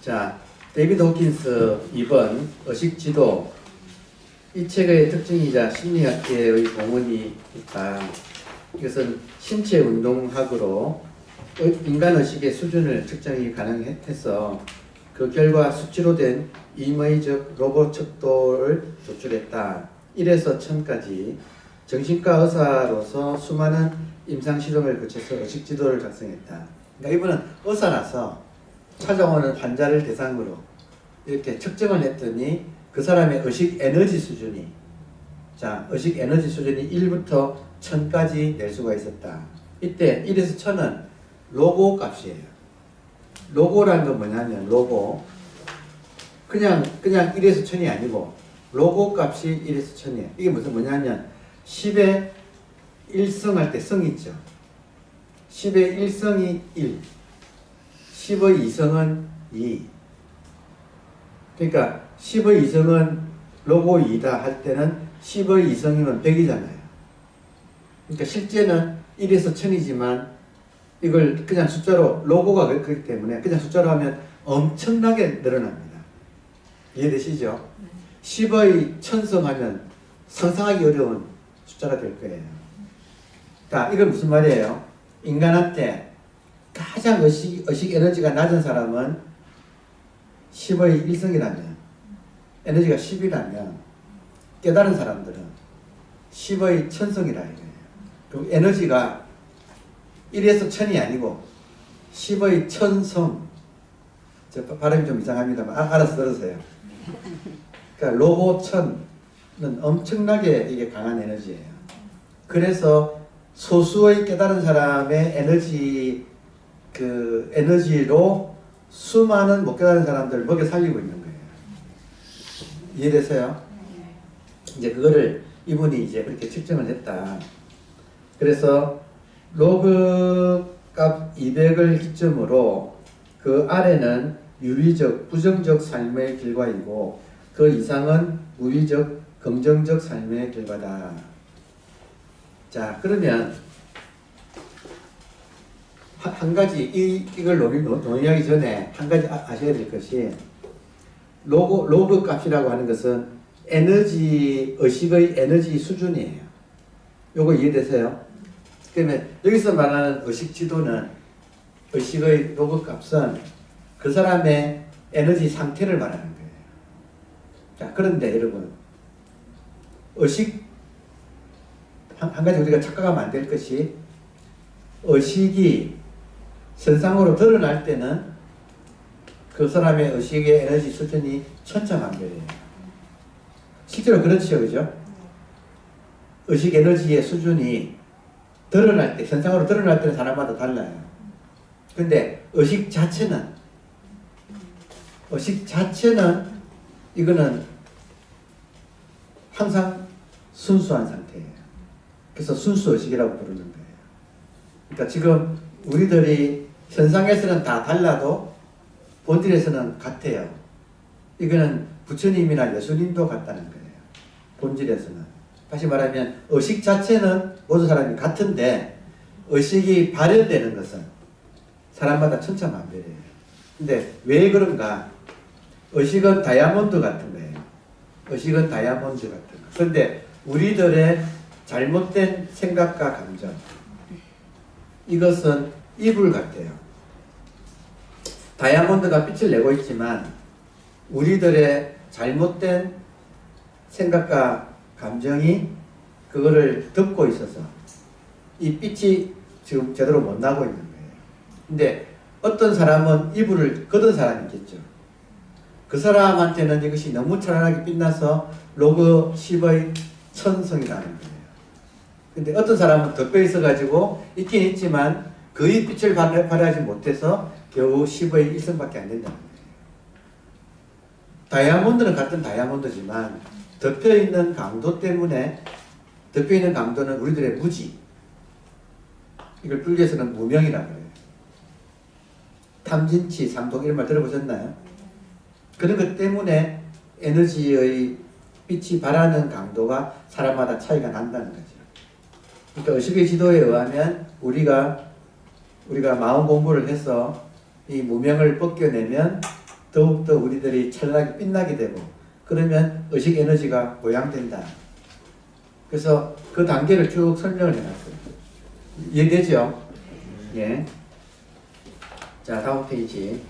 자, 데이비드 호킨스 2번 의식지도. 이 책의 특징이자 심리학계의 공헌이 있다. 이것은 신체운동학으로 인간 의식의 수준을 측정이 가능해서 그 결과 수치로 된 임의적 로봇 척도를 조출했다. 1에서 1000까지 정신과 의사로서 수많은 임상실험을 거쳐서 의식지도를 작성했다. 그러니까 이분은 의사라서 찾아오는 환자를 대상으로 이렇게 측정을 했더니 그 사람의 의식 에너지 수준이, 자, 의식 에너지 수준이 1부터 1000까지 낼 수가 있었다. 이때 1에서 1000은 로고 값이에요. 로고라는 건 뭐냐면, 로고. 그냥 1에서 1000이 아니고, 로고 값이 1에서 1000이에요. 이게 뭐냐면, 10의 1성 할 때 성이 있죠. 10의 1성이 1. 10의 2성은 2. 그러니까 10의 2성은 로고 2다 할 때는 10의 2성이면 100이잖아요. 그러니까 실제는 1에서 1000이지만 이걸 그냥 숫자로, 로고가 그렇기 때문에 그냥 숫자로 하면 엄청나게 늘어납니다. 이해되시죠? 10의 1000성 하면 상상하기 어려운 숫자가 될 거예요. 자, 이건 무슨 말이에요? 인간한테 가장 의식 에너지가 낮은 사람은 10의 1성이라면, 에너지가 10이라면, 깨달은 사람들은 10의 1000성이라 이거예요. 그럼 에너지가 1에서 1000이 아니고 10의 1000성. 저 발음이 좀 이상합니다만 알아서 들으세요. 그러니까 로고 1000은 엄청나게 이게 강한 에너지예요. 그래서 소수의 깨달은 사람의 에너지로 수많은 못 깨달은 사람들을 먹여 살리고 있는 거예요. 이해되세요? 이제 그거를 이분이 이제 그렇게 측정을 했다. 그래서 로그 값 200을 기점으로 그 아래는 유의적, 부정적 삶의 결과이고 그 이상은 우위적, 긍정적 삶의 결과다. 자, 그러면 한 가지 이걸 논의하기 전에 한 가지 아셔야 될 것이, 로그 값이라고 하는 것은 의식의 에너지 수준이에요. 요거 이해되세요? 그러면 여기서 말하는 의식 지도는, 의식의 로그 값은 그 사람의 에너지 상태를 말하는 거예요. 자, 그런데 여러분, 한 가지 우리가 착각하면 안 될 것이, 의식이 선상으로 드러날 때는 그 사람의 의식의 에너지 수준이 천차만별이에요. 실제로 그렇죠, 그죠? 의식 에너지의 수준이 드러날 때, 선상으로 드러날 때는 사람마다 달라요. 근데 의식 자체는 이거는 항상 순수한 상태예요. 그래서 순수의식이라고 부르는 거예요. 그러니까 지금 우리들이 선상에서는 다 달라도 본질에서는 같아요. 이거는 부처님이나 예수님도 같다는 거예요. 본질에서는. 다시 말하면 의식 자체는 모든 사람이 같은데 의식이 발현되는 것은 사람마다 천차만별이에요. 근데 왜 그런가? 의식은 다이아몬드 같은 거예요. 의식은 다이아몬드 같은 거. 그런데 우리들의 잘못된 생각과 감정, 이것은 이불 같아요. 다이아몬드가 빛을 내고 있지만 우리들의 잘못된 생각과 감정이 그거를 덮고 있어서 이 빛이 지금 제대로 못 나고 있는 거예요. 근데 어떤 사람은 이불을 걷은 사람이 있겠죠. 그 사람한테는 이것이 너무 찬란하게 빛나서 로그 10의 1000성이라는 거예요. 근데 어떤 사람은 덮여 있어가지고 있긴 있지만 거의 빛을 발하지 못해서 겨우 10의 1성밖에 안 된다는 거예요. 다이아몬드는 같은 다이아몬드지만 덮여있는 강도 때문에, 덮여있는 강도는 우리들의 무지, 이걸 불교에서는 무명이라고 해요. 탐진치, 삼동 이런 말 들어보셨나요? 그런 것 때문에 에너지의 빛이 발하는 강도가 사람마다 차이가 난다는 거죠. 그러니까 의식의 지도에 의하면 우리가 마음 공부를 해서 이 무명을 벗겨내면 더욱더 우리들이 찬란하게 빛나게 되고 그러면 의식 에너지가 보양된다. 그래서 그 단계를 쭉 설명을 해놨어요. 이해되죠? 예. 자, 다음 페이지.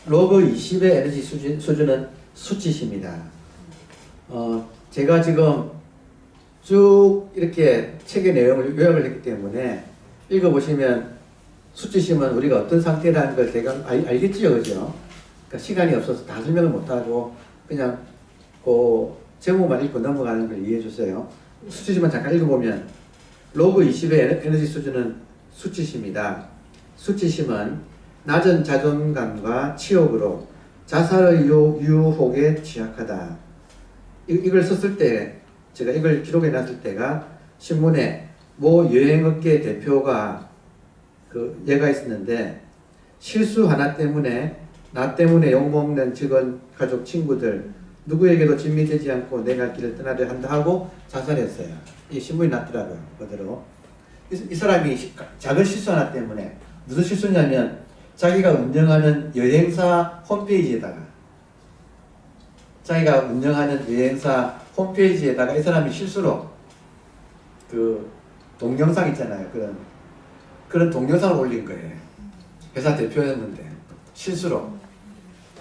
로그 20의 에너지 수준은 수치십니다. 제가 지금 쭉 이렇게 책의 내용을 요약을 했기 때문에 읽어보시면 수치심은 우리가 어떤 상태라는 걸 대강 알겠지요, 그죠? 그러니까 시간이 없어서 다 설명을 못하고 그냥 그 제목만 읽고 넘어가는 걸 이해해 주세요. 수치심만 잠깐 읽어보면 로그 20의 에너지 수준은 수치심이다. 수치심은 낮은 자존감과 치욕으로 자살의 유혹에 취약하다. 이걸 썼을 때, 제가 이걸 기록해 놨을 때가 신문에 모 여행업계 대표가 그 얘가 있었는데 실수 하나 때문에 나 때문에 욕먹는 직원, 가족, 친구들 누구에게도 진미 되지 않고 내 갈 길을 떠나려 한다 하고 자살했어요. 이 신문이 났더라고요. 그대로. 이 사람이 작은 실수 하나 때문에 무슨 실수냐면 자기가 운영하는 여행사 홈페이지에다가 이 사람이 실수로 그 동영상 있잖아요. 그런 동영상을 올린 거예요. 회사 대표였는데 실수로.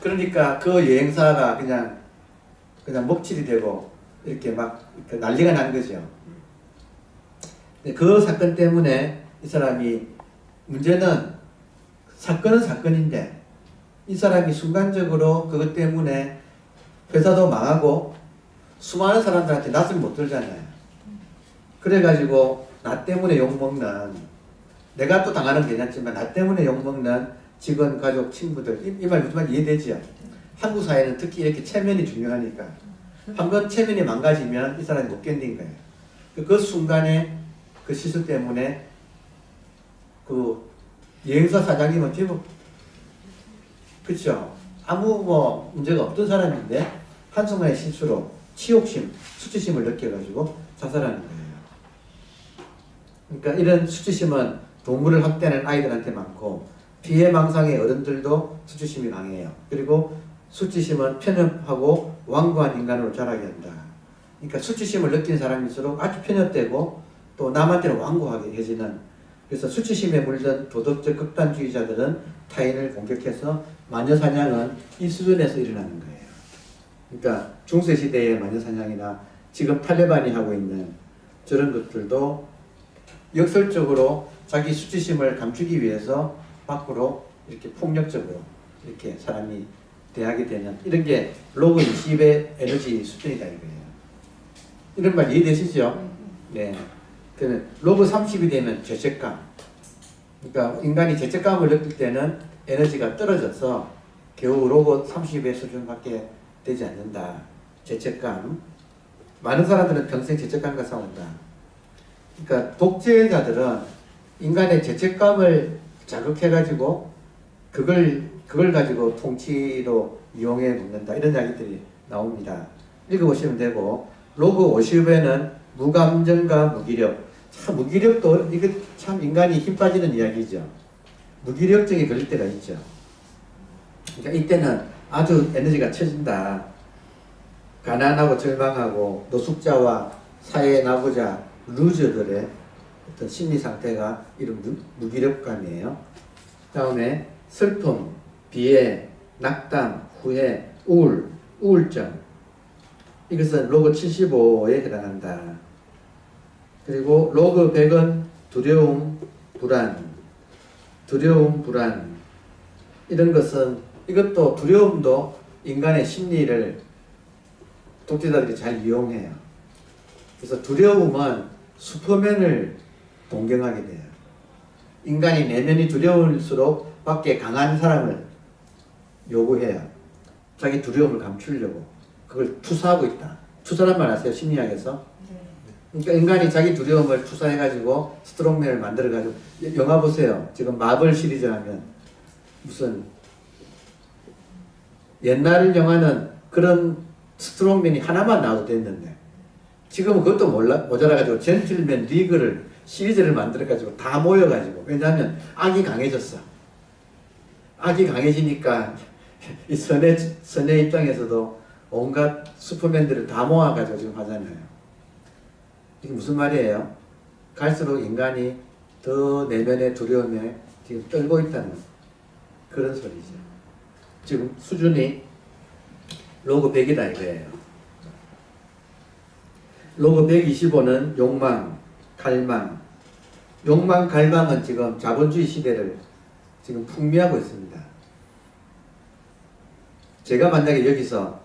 그러니까 그 여행사가 그냥 먹칠이 되고 이렇게 막 난리가 난 거죠. 그 사건 때문에 이 사람이 문제는 사건은 사건인데 이 사람이 순간적으로 그것 때문에 회사도 망하고 수많은 사람들한테 낯을 못 들잖아요. 그래가지고 나 때문에 욕먹는, 내가 또 당하는 게 괜찮지만 나 때문에 욕먹는 직원, 가족, 친구들, 이 말 무슨 말 이해되죠? 한국 사회는 특히 이렇게 체면이 중요하니까 한번 체면이 망가지면 이 사람이 못 견딘 거예요. 그 순간에 그 실수 때문에 그 여행사 사장님은 제법 그쵸? 아무 뭐 문제가 없던 사람인데 한순간의 실수로 치욕심, 수치심을 느껴가지고 자살하는 거예요. 그러니까 이런 수치심은 동물을 학대하는 아이들한테 많고 피해망상의 어른들도 수치심이 강해요. 그리고 수치심은 편협하고 완고한 인간으로 자라게 한다. 그러니까 수치심을 느끼는 사람일수록 아주 편협되고 또 남한테는 완고하게 해지는, 그래서 수치심에 물든 도덕적 극단주의자들은 타인을 공격해서 마녀사냥은 이 수준에서 일어나는 거예요. 그러니까 중세시대의 마녀사냥이나 지금 탈레반이 하고 있는 저런 것들도 역설적으로 자기 수치심을 감추기 위해서 밖으로 이렇게 폭력적으로 이렇게 사람이 대하게 되는 이런 게 로그 20의 에너지 수준이다 이거예요. 이런 말 이해되시죠? 네. 그러면 로그 30이 되면 죄책감. 그러니까 인간이 죄책감을 느낄 때는 에너지가 떨어져서 겨우 로그 30의 수준밖에 되지 않는다. 죄책감. 많은 사람들은 평생 죄책감과 싸운다. 그러니까 독재자들은 인간의 죄책감을 자극해가지고 그걸 가지고 통치로 이용해 먹는다. 이런 이야기들이 나옵니다. 읽어보시면 되고, 로그 50에는 무감정과 무기력. 참 무기력도 이거 참 인간이 힘 빠지는 이야기죠. 무기력증이 걸릴 때가 있죠. 그러니까 이때는 아주 에너지가 처진다. 가난하고 절망하고 노숙자와 사회에 나고자 루저들의 어떤 심리 상태가 이런 무기력감이에요. 다음에 슬픔, 비애, 낙담, 후회, 우울증. 이것은 로그 75에 해당한다. 그리고 로그 100은 두려움, 불안. 이런 것은, 이것도 두려움도 인간의 심리를 독재자들이 잘 이용해요. 그래서 두려움은 슈퍼맨을 동경하게 돼요. 인간이 내면이 두려울수록 밖에 강한 사람을 요구해요. 자기 두려움을 감추려고. 그걸 투사하고 있다. 투사란 말 아세요? 심리학에서? 그러니까 인간이 자기 두려움을 투사해가지고 스트롱맨을 만들어가지고, 영화 보세요. 지금 마블 시리즈 하면 무슨 옛날 영화는 그런 스트롱맨이 하나만 나와도 됐는데 지금은 그것도 모자라가지고 젠틀맨 리그를 시리즈를 만들어가지고 다 모여가지고, 왜냐하면 악이 강해졌어. 악이 강해지니까 이 선의 입장에서도 온갖 슈퍼맨들을 다 모아가지고 지금 하잖아요. 이게 무슨 말이에요? 갈수록 인간이 더 내면의 두려움에 지금 떨고 있다는 그런 소리죠. 지금 수준이 로그 100이다 이거예요. 로그 125는 욕망, 갈망. 욕망, 갈망은 지금 자본주의 시대를 지금 풍미하고 있습니다. 제가 만약에 여기서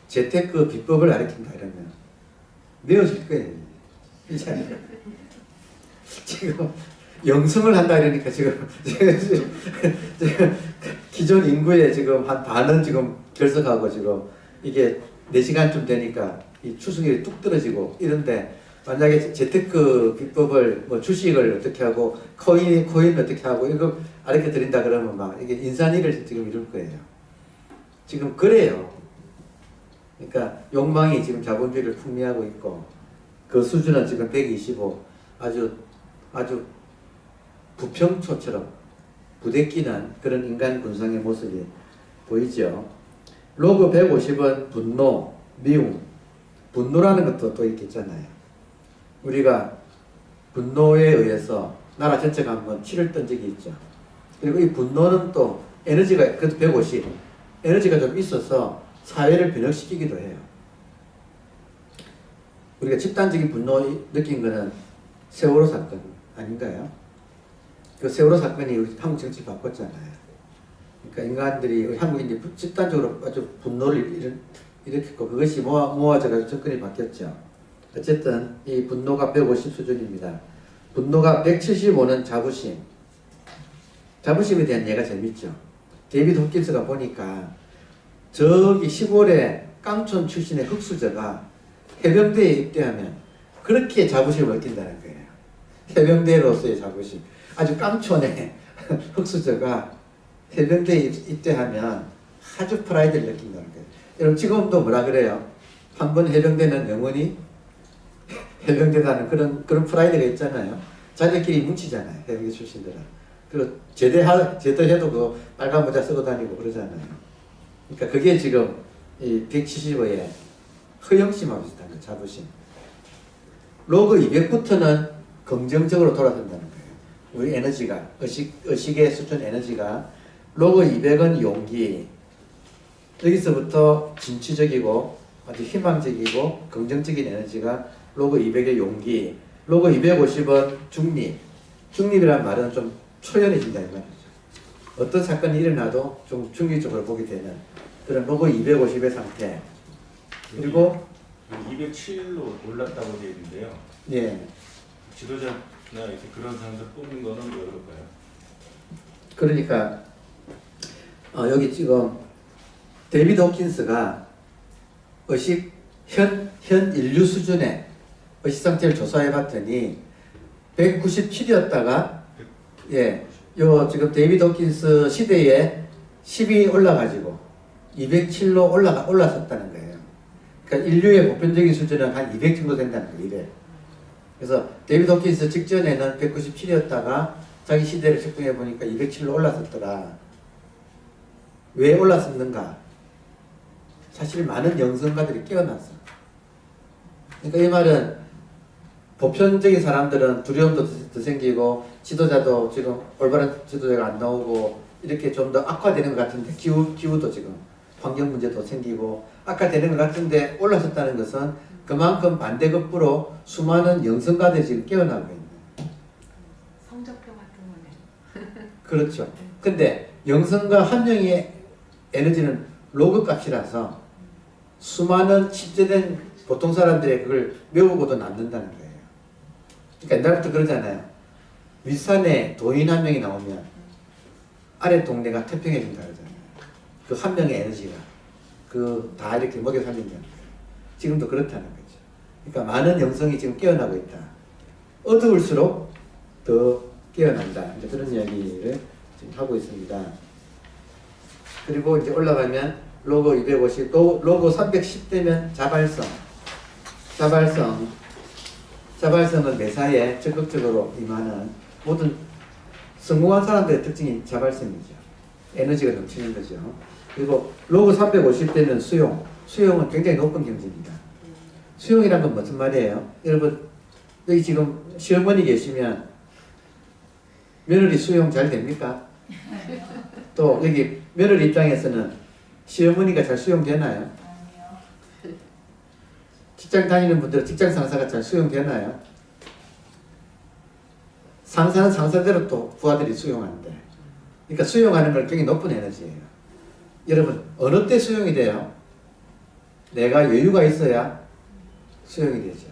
재테크 비법을 가르친다 이러면 매워질 거예요. 지금 영성을 한다 이러니까 지금 기존 인구의 지금 한 반은 지금 결석하고 지금 이게 4시간쯤 되니까 이 추수율이 뚝 떨어지고 이런데 만약에 재테크 비법을 뭐 주식을 어떻게 하고 코인 어떻게 하고 이거 가르쳐 드린다 그러면 막 이게 인산위를 지금 이룰 거예요. 지금 그래요. 그러니까 욕망이 지금 자본주의를 풍미하고 있고 그 수준은 지금 125 아주 부평초처럼 부대끼는 그런 인간 군상의 모습이 보이죠. 로그 150은 분노, 미움. 분노라는 것도 또 있겠잖아요. 우리가 분노에 의해서 나라 전체가 한번 치를 떤 적이 있죠. 그리고 이 분노는 또 에너지가, 그것도 150, 에너지가 좀 있어서 사회를 변혁시키기도 해요. 우리가 집단적인 분노 느낀 거는 세월호 사건 아닌가요? 그 세월호 사건이 우리 한국 정치 바꿨잖아요. 그러니까 인간들이, 한국인들이 집단적으로 아주 분노를 일으켰고 그것이 모아져서 정권이 바뀌었죠. 어쨌든 이 분노가 150 수준입니다. 분노가 175는 자부심. 자부심에 대한 예가 재밌죠. 데이비드 홉킨스가 보니까 저기 시골에 깡촌 출신의 흑수저가 해병대에 입대하면 그렇게 자부심을 느낀다는 거예요. 해병대로서의 자부심. 아주 깡촌의 흑수저가 해병대에 입대하면 아주 프라이드를 느낀다는 거예요. 여러분 지금도 뭐라 그래요? 한 번 해병대는 영원히 해병대라는 그런 프라이드가 있잖아요. 자기들끼리 뭉치잖아요. 해병대 출신들은. 그리고 제대해도 그 빨간 모자 쓰고 다니고 그러잖아요. 그러니까 그게 지금 이 175의 허영심하고 비슷한 거, 자부심. 로그 200부터는 긍정적으로 돌아선다는 거예요. 우리 에너지가, 의식의 수준 에너지가. 로그 200은 용기. 여기서부터 진취적이고 아주 희망적이고 긍정적인 에너지가 로그 200의 용기. 로그 250은 중립. 중립이라는 말은 좀 초연해진다 이 말이죠. 어떤 사건이 일어나도 좀 중립적으로 보게 되는 그런 로그 250의 상태. 그리고 207로 올랐다고 되어 있는데요. 예. 지도자나 이렇게 그런 사람들 뽑는 거는 왜 그럴까요? 그러니까 여기 지금 데이비드 홉킨스가 의식 현 인류 수준의 의식 상태를 조사해 봤더니 197이었다가 예, 요 지금 데이비드 홉킨스 시대에 10이 올라가지고 207로 올라섰다는 거예요. 그러니까 인류의 보편적인 수준은 한 200 정도 된다는 거예요. 200. 그래서 데이비드 홉킨스 직전에는 197이었다가 자기 시대를 측정해 보니까 207로 올라섰더라. 왜 올랐었는가? 사실 많은 영성가들이 깨어났어. 그러니까 이 말은 보편적인 사람들은 두려움도 더 생기고 지도자도 지금 올바른 지도자가 안 나오고 이렇게 좀 더 악화되는 것 같은데 기후도 지금 환경 문제도 생기고 악화되는 것 같은데 올라섰다는 것은 그만큼 반대급부로 수많은 영성가들이 지금 깨어나고 있는. 성적표 같은 거네. 그렇죠. 근데 영성가 한 명의 에너지는 로그 값이라서 수많은 십제된 보통 사람들의 그걸 외우고도 남는다는 거예요. 그러니까 옛날부터 그러잖아요. 윗산에 도인 한 명이 나오면 아래 동네가 태평해진다 그러잖아요. 그 한 명의 에너지가 그 다 이렇게 먹여 살린다는 거예요. 지금도 그렇다는 거죠. 그러니까 많은 영성이 지금 깨어나고 있다. 어두울수록 더 깨어난다. 이제 그런 이야기를 지금 하고 있습니다. 그리고 이제 올라가면 로그 250, 로그 310 되면 자발성. 자발성은 매사에 적극적으로 임하는 모든 성공한 사람들의 특징이 자발성이죠. 에너지가 넘치는 거죠. 그리고 로그 350대는 수용. 수용은 굉장히 높은 경지입니다. 수용이란 건 무슨 말이에요? 여러분 여기 지금 시어머니 계시면 며느리 수용 잘 됩니까? 또 여기 며느리 입장에서는 시어머니가 잘 수용되나요? 직장 다니는 분들은 직장 상사가 잘 수용되나요? 상사는 상사대로 또 부하들이 수용하는데, 그러니까 수용하는 건 굉장히 높은 에너지예요. 여러분 어느 때 수용이 돼요? 내가 여유가 있어야 수용이 되죠.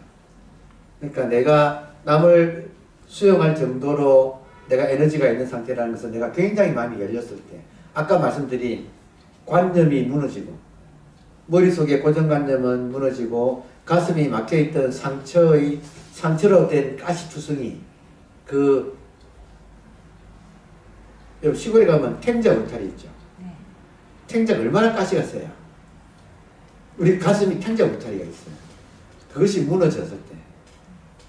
그러니까 내가 남을 수용할 정도로 내가 에너지가 있는 상태라는 것은 내가 굉장히 마음이 열렸을 때, 아까 말씀드린 관념이 무너지고 머릿속에 고정관념은 무너지고 가슴이 막혀있던 상처로 된 가시투성이, 여러분 시골에 가면 탱자 울타리 있죠. 탱자가 얼마나 가시가 세요. 우리 가슴이 탱자 울타리가 있어요. 그것이 무너졌을 때,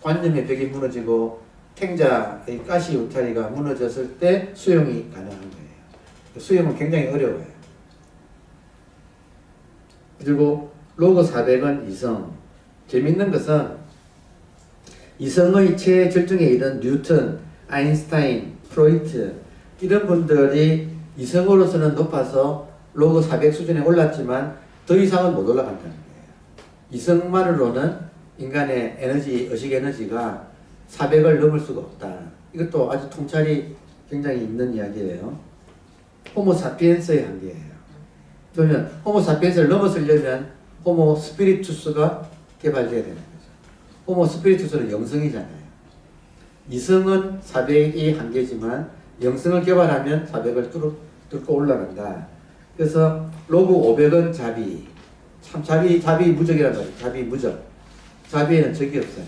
관념의 벽이 무너지고 탱자의 가시 울타리가 무너졌을 때 수용이 가능한 거예요. 수용은 굉장히 어려워요. 그리고 로그 400은 이성. 재밌는 것은 이성의 최절정에 이른 뉴턴, 아인슈타인, 프로이트 이런 분들이 이성으로서는 높아서 로그 400 수준에 올랐지만 더 이상은 못 올라간다는 거예요. 이성만으로는 인간의 에너지, 의식 에너지가 400을 넘을 수가 없다. 이것도 아주 통찰이 굉장히 있는 이야기예요. 호모 사피엔스의 한계예요. 그러면 호모 사피엔스를 넘어서려면 호모 스피리투스가 개발돼야 되는 거죠. 호모 스피리투스는 영성이잖아요. 이성은 400이 한계지만 영성을 개발하면 400을 뚫고 올라간다. 그래서 로그 500은 자비. 참 자비 무적이란 말이에요. 자비 무적. 자비에는 적이 없어요.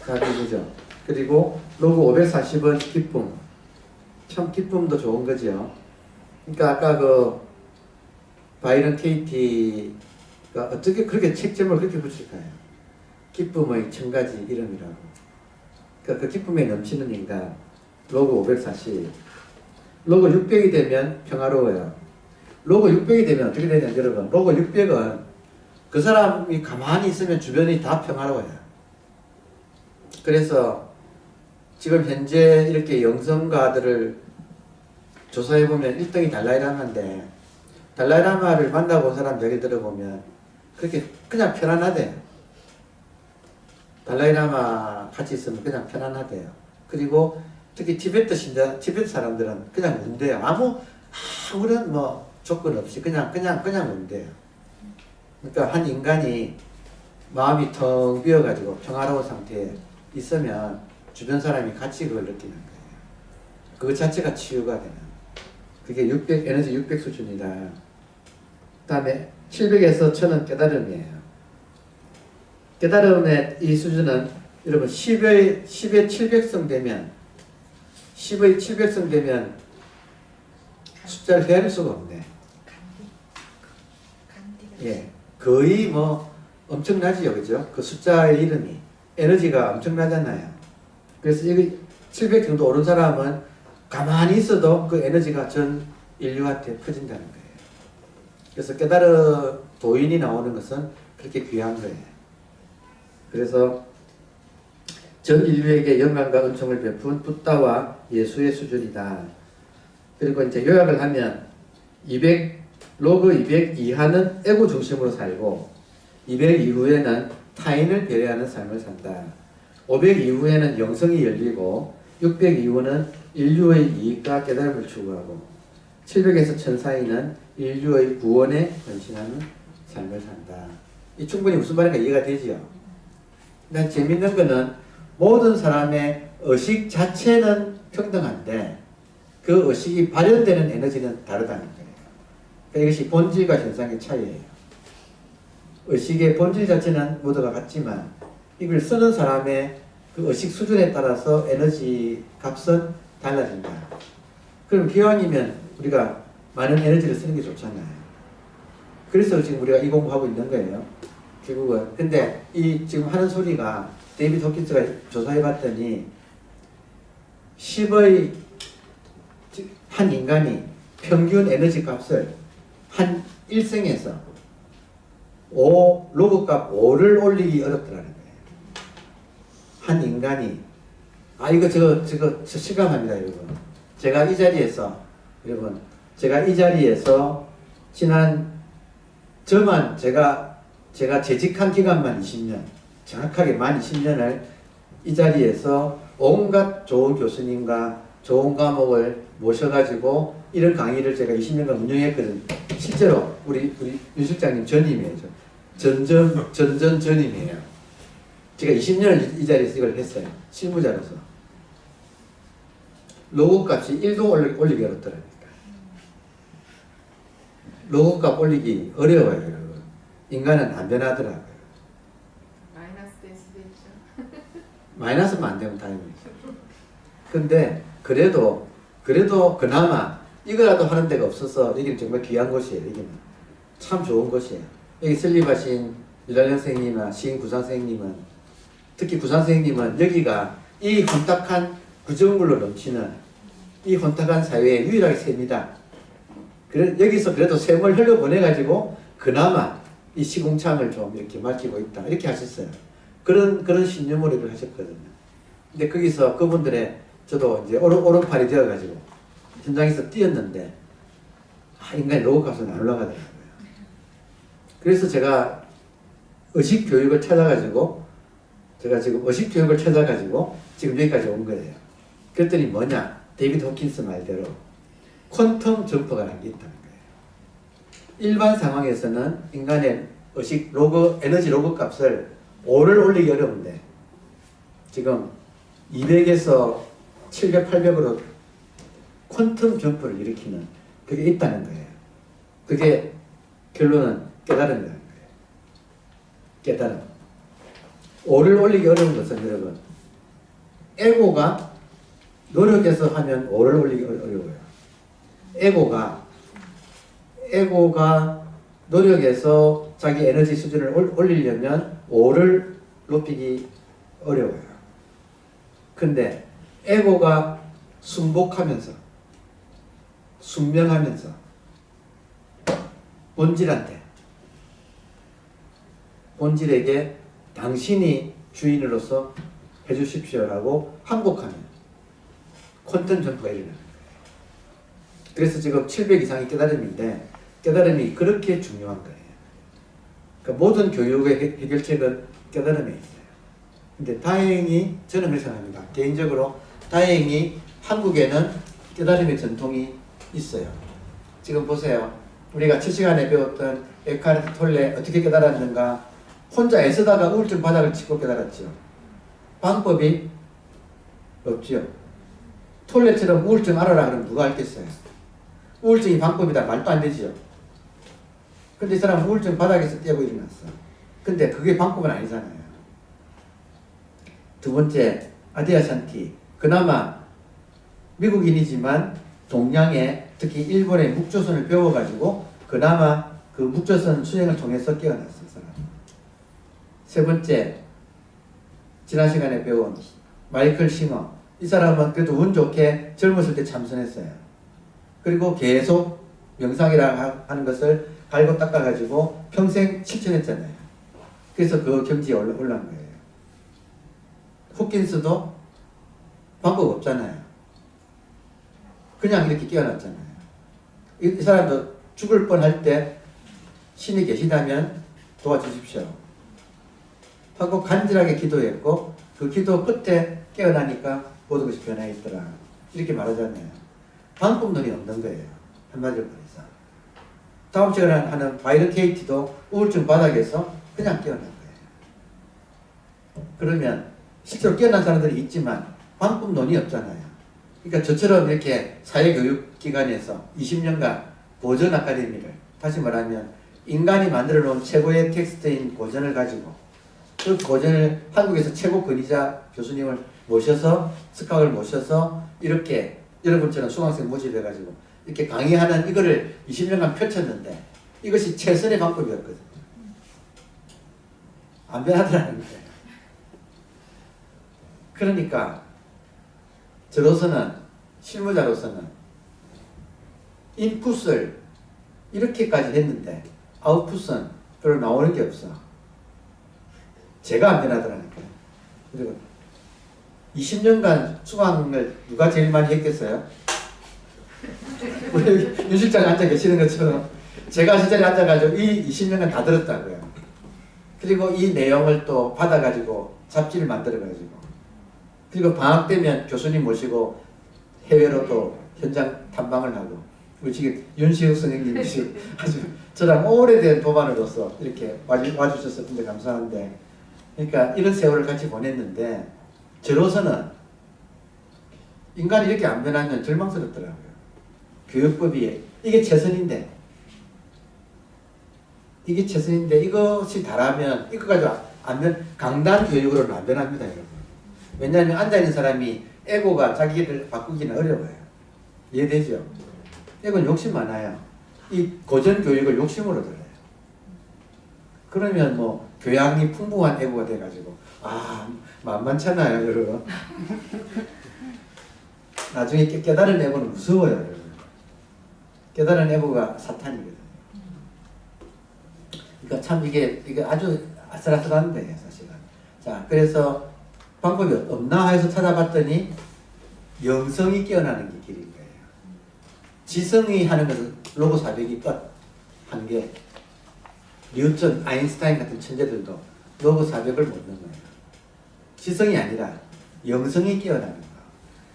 자비 무적. 그리고 로그 540은 기쁨. 참 기쁨도 좋은 거죠. 그러니까 아까 바이런 케이티가 어떻게 그렇게 책 제목을 그렇게 붙일까요? 기쁨의 1000가지 이름이라고. 그러니까 그 기쁨에 넘치는 인간. 로그 540. 로그 600이 되면 평화로워요. 로그 600이 되면 어떻게 되냐, 여러분. 로그 600은 그 사람이 가만히 있으면 주변이 다 평화로워요. 그래서 지금 현재 이렇게 영성가들을 조사해보면 1등이 달라이라마인데, 달라이라마를 만나고 온 사람 얘기 들어보면 그렇게 그냥 편안하대요. 달라이라마 같이 있으면 그냥 편안하대요. 그리고 특히 티베트 사람들은 그냥 운대요. 아무런 조건 없이 그냥 운대요. 그러니까 한 인간이 마음이 텅 비어가지고 평화로운 상태에 있으면 주변 사람이 같이 그걸 느끼는 거예요. 그것 자체가 치유가 되는. 그게 에너지 600 수준이다. 그 다음에 700에서 1000은 깨달음이에요. 깨달음의 이 수준은 여러분 10의 700성 되면 10의 700성 되면 숫자를 헤아릴 수가 없네. 예, 거의 엄청나지요, 그죠? 그 숫자의 이름이 에너지가 엄청나잖아요. 그래서 여기 700 정도 오른 사람은 가만히 있어도 그 에너지가 전 인류한테 퍼진다는 거예요. 그래서 깨달음 도인이 나오는 것은 그렇게 귀한 거예요. 그래서 전 인류에게 영광과 은총을 베푼 붓다와 예수의 수준이다. 그리고 이제 요약을 하면 로그 200 이하는 에고 중심으로 살고 200 이후에는 타인을 배려하는 삶을 산다. 500 이후에는 영성이 열리고 600 이후는 인류의 이익과 깨달음을 추구하고 700에서 1000 사이는 인류의 구원에 헌신하는 삶을 산다. 이 충분히 무슨 말인가 이해가 되지요? 난 재밌는 거는 모든 사람의 의식 자체는 평등한데 그 의식이 발현되는 에너지는 다르다는 거예요. 그러니까 이것이 본질과 현상의 차이예요. 의식의 본질 자체는 모두가 같지만 이걸 쓰는 사람의 그 의식 수준에 따라서 에너지 값은 달라진다. 그럼 기왕이면 우리가 많은 에너지를 쓰는 게 좋잖아요. 그래서 지금 우리가 이 공부하고 있는 거예요. 결국은. 근데 이 지금 하는 소리가 데이비드 호킨스가 조사해 봤더니 10의 한 인간이 평균 에너지 값을 한 일생에서 로그 값 5를 올리기 어렵더라는 거예요. 한 인간이 이거 저 실감합니다, 여러분. 제가 이 자리에서 지난 제가 재직한 기간만 20년, 정확하게 만 20년을 이 자리에서 온갖 좋은 교수님과 좋은 과목을 모셔가지고 이런 강의를 제가 20년간 운영했거든요. 실제로 우리 윤 실장님 전임이에요. 전임이에요. 제가 20년을 이 자리에서 이걸 했어요. 실무자로서. 로그 값이 1도 올리기 어렵더라니까. 로그 값 올리기 어려워요, 여러분. 인간은 안 변하더라고요. 마이너스 될 수도 있죠. 마이너스만 안 되면 다행이죠. 근데 그래도 그나마 이거라도 하는 데가 없어서 여기는 정말 귀한 곳이에요. 여기는 참 좋은 곳이에요. 여기 설립하신 유달령 선생님이나 시인구상 선생님은, 특히 구상 선생님은 여기가 이 혼탁한 구정물로 넘치는 이 혼탁한 사회에 유일하게 셉니다. 여기서 그래도 샘을 흘려보내가지고 그나마 이 시궁창을 좀 이렇게 맡기고 있다, 이렇게 하셨어요. 그런 신념으로 하셨거든요. 근데 거기서 그분들의 저도 이제 오른팔이 되어가지고 현장에서 뛰었는데 인간의 로그 값은 안 올라가더라고요. 그래서 제가 의식교육을 찾아가지고 지금 여기까지 온 거예요. 그랬더니 뭐냐? 데이비드 호킨스 말대로 퀀텀 점퍼가 한 게 있다는 거예요. 일반 상황에서는 인간의 에너지 로그 값을 5를 올리기 어려운데 지금 200에서 700, 800으로 퀀텀 점프를 일으키는 그게 있다는 거예요. 그게 결론은 깨달음이라는 거예요. 깨달음. 5를 올리기 어려운 것은 여러분, 에고가 노력해서 하면 5를 올리기 어려워요. 에고가 노력해서 자기 에너지 수준을 올리려면 5를 높이기 어려워요. 근데 에고가 순명하면서 본질에게 당신이 주인으로서 해주십시오라고 항복하면 퀀텀 점프가 일어나는 거예요. 그래서 지금 700 이상이 깨달음인데 깨달음이 그렇게 중요한 거예요. 그러니까 모든 교육의 해결책은 깨달음에 있어요. 근데 다행히 저는 그렇게 생각합니다. 개인적으로 다행히 한국에는 깨달음의 전통이 있어요. 지금 보세요. 우리가 7시간에 배웠던 에카르트 톨레 어떻게 깨달았는가? 혼자 애쓰다가 우울증 바닥을 치고 깨달았죠. 방법이 없죠. 톨레처럼 우울증 알아라 그러면 누가 알겠어요? 우울증이 방법이다 말도 안 되죠. 근데 이 사람은 우울증 바닥에서 뛰고 일어났어. 근데 그게 방법은 아니잖아요. 두 번째, 아디아샨티. 그나마 미국인이지만 동양에 특히 일본의 묵조선을 배워가지고 그나마 그 묵조선 수행을 통해서 깨어났어요. 사람. 세 번째, 지난 시간에 배운 마이클 싱어. 이 사람은 그래도 운 좋게 젊었을 때 참선했어요. 그리고 계속 명상이라 하는 것을 갈고 닦아가지고 평생 실천했잖아요. 그래서 그 경지에 올라온 거예요. 호킨스도 방법 없잖아요. 그냥 이렇게 깨어났잖아요. 이 사람도 죽을 뻔할 때 신이 계시다면 도와주십시오 하고 간절하게 기도했고 그 기도 끝에 깨어나니까 모든 것이 변화했더라. 이렇게 말하잖아요. 방법론이 없는 거예요. 한마디로 말해서. 다음 시간에 하는 바이런 케이티도 우울증 바닥에서 그냥 깨어난 거예요. 그러면 실제로 깨어난 사람들이 있지만 방법론이 없잖아요. 그러니까 저처럼 이렇게 사회교육기관에서 20년간 고전 아카데미를, 다시 말하면 인간이 만들어 놓은 최고의 텍스트인 고전을 가지고 그 고전을 한국에서 최고 권위자 교수님을 모셔서 스카우를 모셔서 이렇게 여러분처럼 수강생 모집해가지고 이렇게 강의하는 이거를 20년간 펼쳤는데 이것이 최선의 방법이었거든요. 안 변하더라는 거예요. 그러니까 저로서는, 실무자로서는 인풋을 이렇게까지 했는데 아웃풋은 별로 나오는 게 없어. 제가 안 변하더라니까요. 그리고 20년간 수강을 누가 제일 많이 했겠어요? 우리 여기 윤 실장이 앉아 계시는 것처럼 제가 그 자리에 앉아가지고 이 20년간 다 들었다고요. 그리고 이 내용을 또 받아가지고 잡지를 만들어가지고 그리고 방학 되면 교수님 모시고 해외로 또 현장 탐방을 하고 우리 지금 윤시욱 선생님이 아주 저랑 오래된 도반으로서 이렇게 와주셔서 근데 감사한데 그러니까 이런 세월을 같이 보냈는데 저로서는 인간이 이렇게 안 변하면 절망스럽더라고요. 교육법이 이게 최선인데 이것이 다라면 이거 가지고 안 변, 강단 교육으로는 안 변합니다 여러분. 왜냐하면 앉아있는 사람이 에고가 자기를 바꾸기는 어려워요. 이해되죠? 에고는 욕심 많아요. 이 고전 교육을 욕심으로 들어요. 그러면 뭐 교양이 풍부한 에고가 돼가지고 만만찮아요 여러분. 나중에 깨달은 에고는 무서워요 여러분. 깨달은 에고가 사탄이거든요. 그러니까 참 이게 아주 아슬아슬한데 사실은. 자 그래서 방법이 없나 해서 찾아봤더니 영성이 깨어나는 게 길인 거예요. 지성이 하는 것은 로고 사백이 끝 한 게 뉴턴, 아인슈타인 같은 천재들도 로고 사백을 못 넣는 거예요. 지성이 아니라 영성이 깨어나는 거.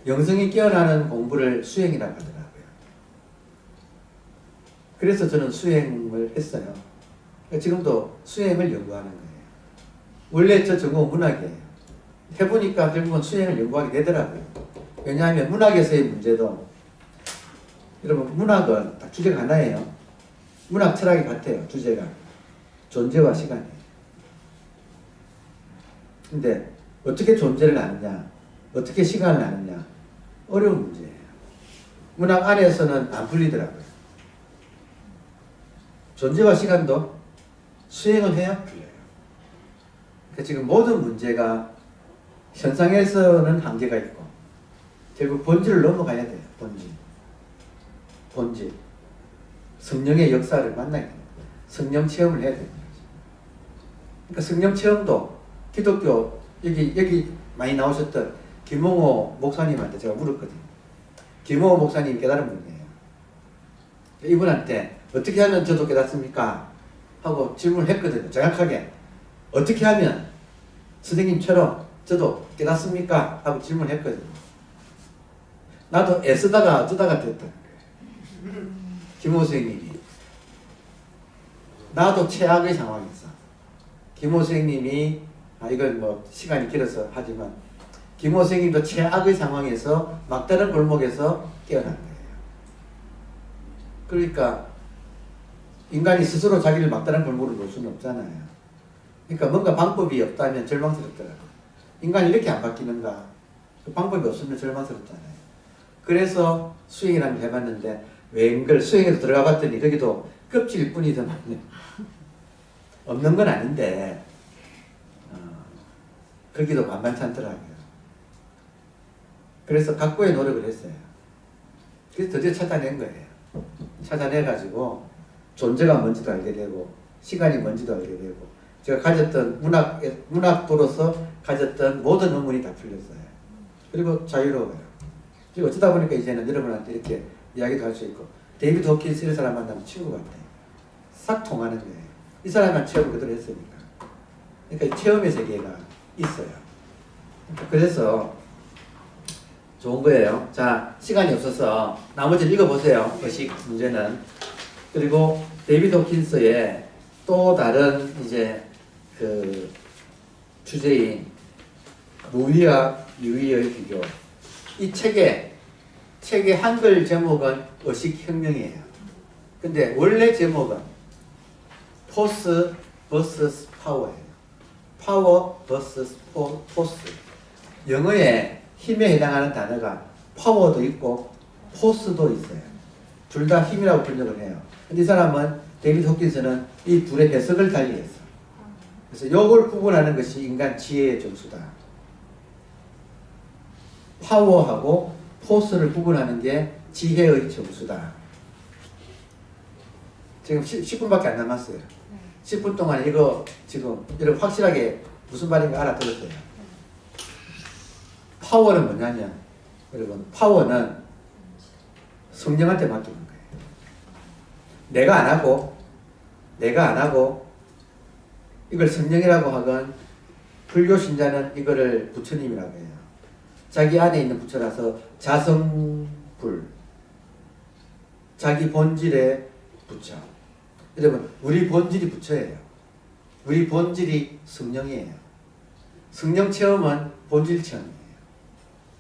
영성이 깨어나는 공부를 수행이라고 하더라고요. 그래서 저는 수행을 했어요. 지금도 수행을 연구하는 거예요. 원래 저 전공 문학이에요. 해보니까 결국은 수행을 연구하게 되더라고요. 왜냐하면 문학에서의 문제도 여러분 문학은 딱 주제가 하나예요. 문학 철학이 같아요. 주제가 존재와 시간이에요. 근데 어떻게 존재를 아느냐 어떻게 시간을 아느냐 어려운 문제예요. 문학 안에서는 안 풀리더라고요. 존재와 시간도 수행을 해야 풀려요. 그러니까 지금 모든 문제가 현상에서는 한계가 있고 결국 본질을 넘어가야 돼요. 본질. 성령의 역사를 만나야 돼요. 성령 체험을 해야 돼요. 그러니까 성령 체험도 기독교 여기 많이 나오셨던 김홍호 목사님한테 제가 물었거든요. 김홍호 목사님 깨달은 분이에요. 이분한테 어떻게 하면 저도 깨닫습니까? 하고 질문을 했거든요. 정확하게 어떻게 하면 선생님처럼 저도 깨닫습니까? 하고 질문을 했거든요. 나도 애쓰다가 어쩌다가 됐다는 거예요. 김호 선생님이 나도 최악의 상황이었어. 김호 선생님이 이건 뭐 시간이 길어서 하지만 김호 선생님도 최악의 상황에서 막다른 골목에서 깨어난 거예요. 그러니까 인간이 스스로 자기를 막다른 골목으로 놓을 수는 없잖아요. 그러니까 뭔가 방법이 없다면 절망스럽더라고요. 인간이 이렇게 안 바뀌는가? 그 방법이 없으면 절망스럽잖아요. 그래서 수행이라는 걸 해봤는데 웬걸 수행에서 들어가 봤더니 거기도 껍질 뿐이더만요. 없는 건 아닌데 거기도 만만치 않더라고요. 그래서 각고의 노력을 했어요. 그래서 드디어 찾아낸 거예요. 찾아내가지고 존재가 뭔지도 알게 되고 시간이 뭔지도 알게 되고 제가 가졌던 문학도로서 가졌던 모든 의문이 다 풀렸어요. 그리고 자유로워요. 그리고 어쩌다 보니까 이제는 여러분한테 이렇게 이야기도 할 수 있고 데이비드 호킨스 이런 사람 만나면 친구 같아요. 싹 통하는 거예요. 이 사람만 체험을 그대로 했으니까. 그러니까 체험의 세계가 있어요. 그래서 좋은 거예요. 자, 시간이 없어서 나머지를 읽어보세요. 의식 문제는. 그리고 데이비드 호킨스의 또 다른 이제 그 주제인 무의와 유의의 비교. 이 책의 한글 제목은 의식혁명이에요. 근데 원래 제목은 포스 vs 파워예요. 파워 vs 포스. 영어에 힘에 해당하는 단어가 파워도 있고 포스도 있어요. 둘 다 힘이라고 번역을 해요. 근데 이 사람은 데이비드 호킨스는 이 둘의 해석을 달리했어. 그래서 이걸 구분하는 것이 인간 지혜의 점수다. 파워하고 포스를 구분하는 게 지혜의 점수다. 지금 10분밖에 안 남았어요. 네. 10분 동안 이거 지금 여러분 확실하게 무슨 말인가 알아들었어요. 파워는 뭐냐면 여러분 파워는 성령한테 맡기는 거예요. 내가 안 하고 이걸 성령이라고 하건 불교 신자는 이거를 부처님이라고 해요. 자기 안에 있는 부처라서 자성불 자기 본질의 부처. 여러분 우리 본질이 부처예요. 우리 본질이 성령이에요. 성령 체험은 본질 체험이에요.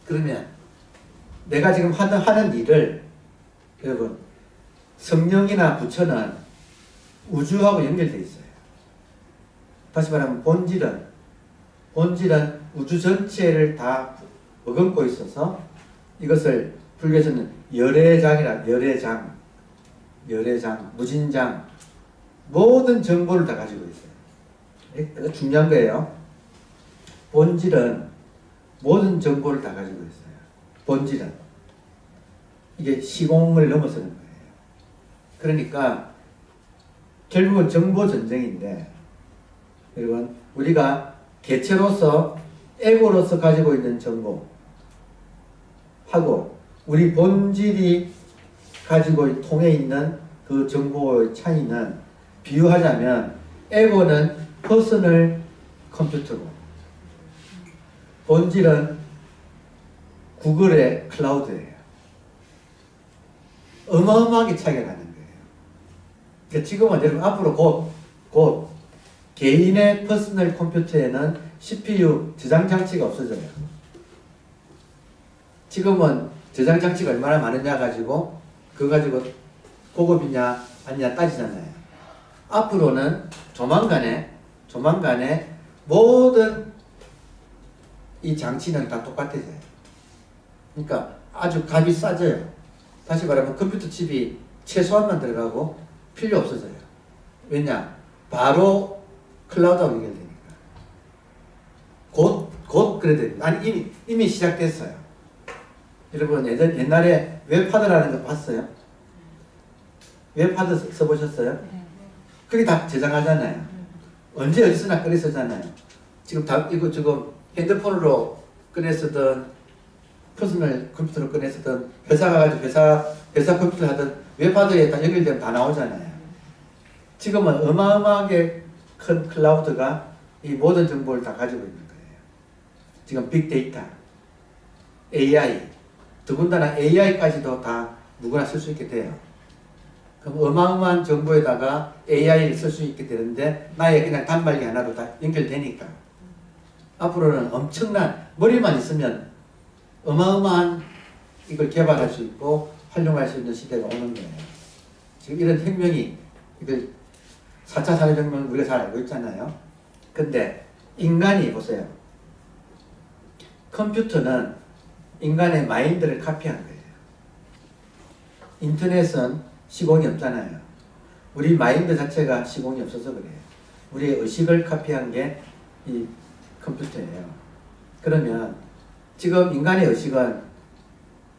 그러면 내가 지금 하는 일을 여러분 성령이나 부처는 우주하고 연결되어 있어요. 다시 말하면 본질은 우주 전체를 다 머금고 있어서 이것을 불교에서는 열애장, 무진장 모든 정보를 다 가지고 있어요. 이거 중요한 거예요. 본질은 모든 정보를 다 가지고 있어요. 본질은 이게 시공을 넘어서는 거예요. 그러니까 결국은 정보 전쟁인데 여러분 우리가 개체로서 에고로서 가지고 있는 정보 하고 우리 본질이 가지고 통해 있는 그 정보의 차이는 비유하자면 에고는 퍼스널 컴퓨터고 본질은 구글의 클라우드예요. 어마어마하게 차이가 나는 거예요. 그러니까 지금은 여러분 앞으로 곧 개인의 퍼스널 컴퓨터에는 CPU 저장 장치가 없어져요. 지금은 저장 장치가 얼마나 많으냐 가지고 그거 가지고 고급이냐 아니냐 따지잖아요. 앞으로는 조만간에 모든 이 장치는 다 똑같아져요. 그러니까 아주 값이 싸져요. 다시 말하면 컴퓨터 칩이 최소한만 들어가고 필요 없어져요. 왜냐? 바로 클라우드하고 연결되니까. 곧 그래야 돼요. 아니 이미 시작됐어요. 여러분 옛날에 웹하드라는 거 봤어요? 웹하드 써보셨어요? 그게 다 저장하잖아요. 언제 어디서나 꺼내 쓰잖아요. 지금 이거 지금 핸드폰으로 꺼내 쓰든 퍼스널 컴퓨터로 꺼내 쓰든 회사 가가지고 회사 컴퓨터 하든 웹하드에 다 연결되면 다 나오잖아요. 지금은 어마어마하게 큰 클라우드가 이 모든 정보를 다 가지고 있는 거예요. 지금 빅데이터, AI, 더군다나 AI까지도 다 누구나 쓸 수 있게 돼요. 그럼 어마어마한 정보에다가 AI를 쓸 수 있게 되는데 나의 그냥 단말기 하나로 다 연결되니까 앞으로는 엄청난 머리만 있으면 어마어마한 이걸 개발할 수 있고 활용할 수 있는 시대가 오는 거예요. 지금 이런 혁명이 이걸 4차 산업혁명 우리가 잘 알고 있잖아요. 근데 인간이 보세요. 컴퓨터는 인간의 마인드를 카피한 거예요. 인터넷은 시공이 없잖아요. 우리 마인드 자체가 시공이 없어서 그래요. 우리의 의식을 카피한 게 이 컴퓨터예요. 그러면 지금 인간의 의식은